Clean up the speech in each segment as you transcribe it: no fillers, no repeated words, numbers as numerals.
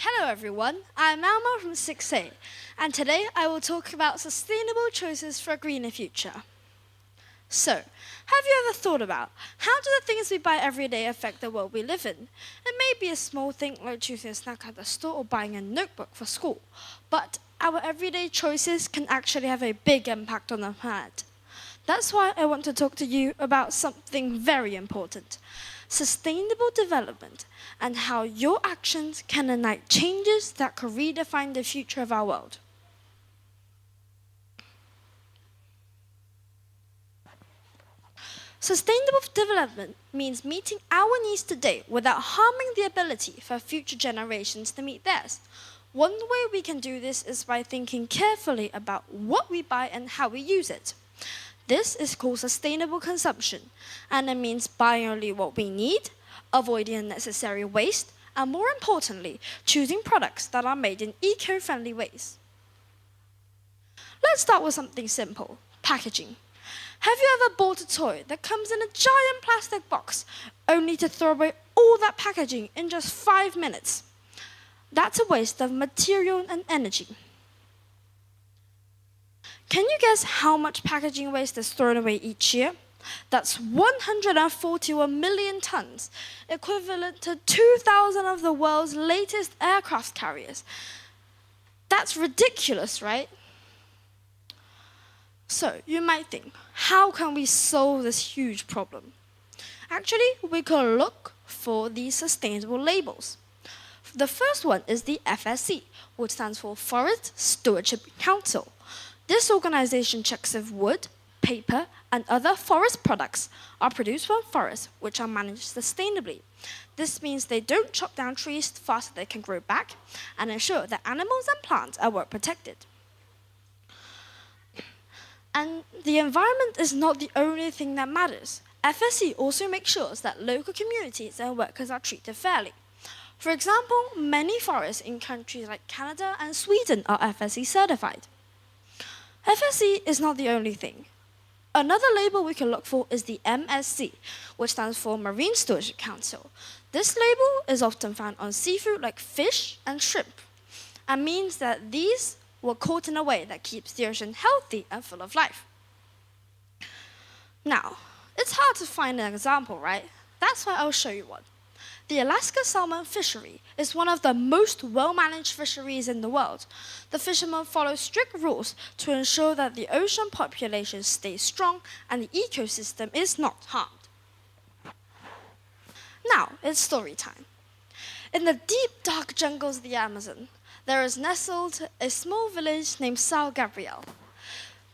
Hello everyone, I'm Alma from 6A, and today I will talk about sustainable choices for a greener future. So, have you ever thought about how do the things we buy every day affect the world we live in? It may be a small thing like choosing a snack at the store or buying a notebook for school, but our everyday choices can actually have a big impact on the planet. That's why I want to talk to you about something very important: sustainable development and how your actions can enact changes that could redefine the future of our world. Sustainable development means meeting our needs today without harming the ability for future generations to meet theirs. One way we can do this is by thinking carefully about what we buy and how we use it. This is called sustainable consumption, and it means buying only what we need, avoiding unnecessary waste, and more importantly, choosing products that are made in eco-friendly ways. Let's start with something simple: packaging. Have you ever bought a toy that comes in a giant plastic box only to throw away all that packaging in just 5 minutes? That's a waste of material and energy. Can you guess how much packaging waste is thrown away each year? That's 141 million tons, equivalent to 2,000 of the world's latest aircraft carriers. That's ridiculous, right? So, you might think, how can we solve this huge problem? Actually, we could look for these sustainable labels. The first one is the FSC, which stands for Forest Stewardship Council. This organization checks if wood, paper, and other forest products are produced from forests which are managed sustainably. This means they don't chop down trees faster than they can grow back and ensure that animals and plants are well protected. And the environment is not the only thing that matters. FSC also makes sure that local communities and workers are treated fairly. For example, many forests in countries like Canada and Sweden are FSC certified. FSC is not the only thing. Another label we can look for is the MSC, which stands for Marine Stewardship Council. This label is often found on seafood like fish and shrimp, and means that these were caught in a way that keeps the ocean healthy and full of life. Now, it's hard to find an example, right? That's why I'll show you one. The Alaska salmon fishery is one of the most well-managed fisheries in the world. The fishermen follow strict rules to ensure that the ocean population stays strong and the ecosystem is not harmed. Now, it's story time. In the deep, dark jungles of the Amazon, there is nestled a small village named São Gabriel.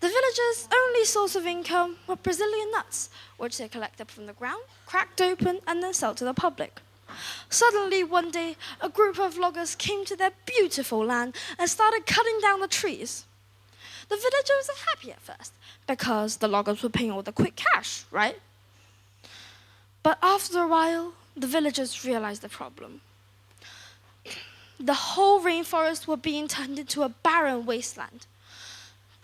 The villagers' only source of income were Brazilian nuts, which they collected from the ground, cracked open, and then sold to the public. Suddenly, one day, a group of loggers came to their beautiful land and started cutting down the trees. The villagers were happy at first, because the loggers were paying all the quick cash, right? But after a while, the villagers realized the problem. The whole rainforest was being turned into a barren wasteland.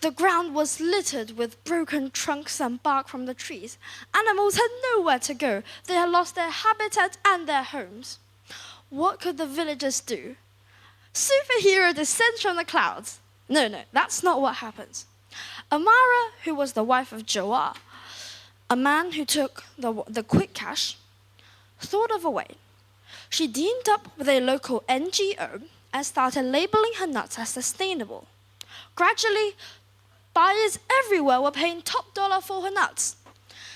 The ground was littered with broken trunks and bark from the trees. Animals had nowhere to go. They had lost their habitat and their homes. What could the villagers do? Superhero descends from the clouds. No, that's not what happens. Amara, who was the wife of Joa, a man who took the quick cash, thought of a way. She teamed up with a local NGO and started labeling her nuts as sustainable. Gradually, buyers everywhere were paying top dollar for her nuts.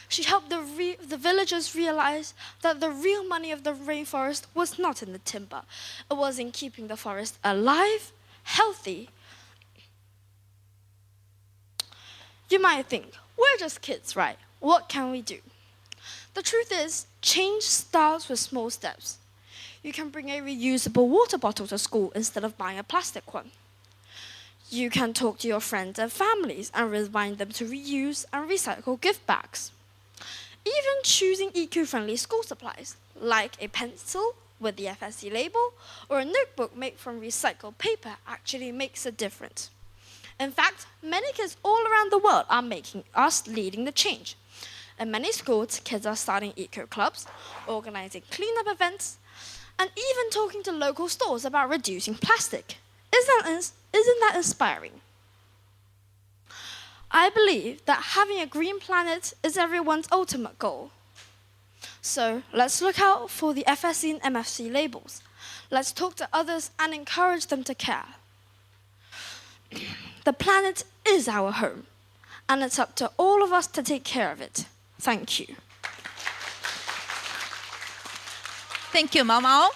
She helped the villagers realize that the real money of the rainforest was not in the timber. It was in keeping the forest alive, healthy. You might think, we're just kids, right? What can we do? The truth is, change starts with small steps. You can bring a reusable water bottle to school instead of buying a plastic one. You can talk to your friends and families and remind them to reuse and recycle gift bags. Even choosing eco-friendly school supplies, like a pencil with the FSC label or a notebook made from recycled paper, actually makes a difference. In fact, many kids all around the world are making us leading the change. In many schools, kids are starting eco clubs, organizing cleanup events, and even talking to local stores about reducing plastic. Isn't that inspiring? I believe that having a green planet is everyone's ultimate goal. So let's look out for the FSC and MFC labels. Let's talk to others and encourage them to care. The planet is our home, and it's up to all of us to take care of it. Thank you. Thank you, Mao Mao.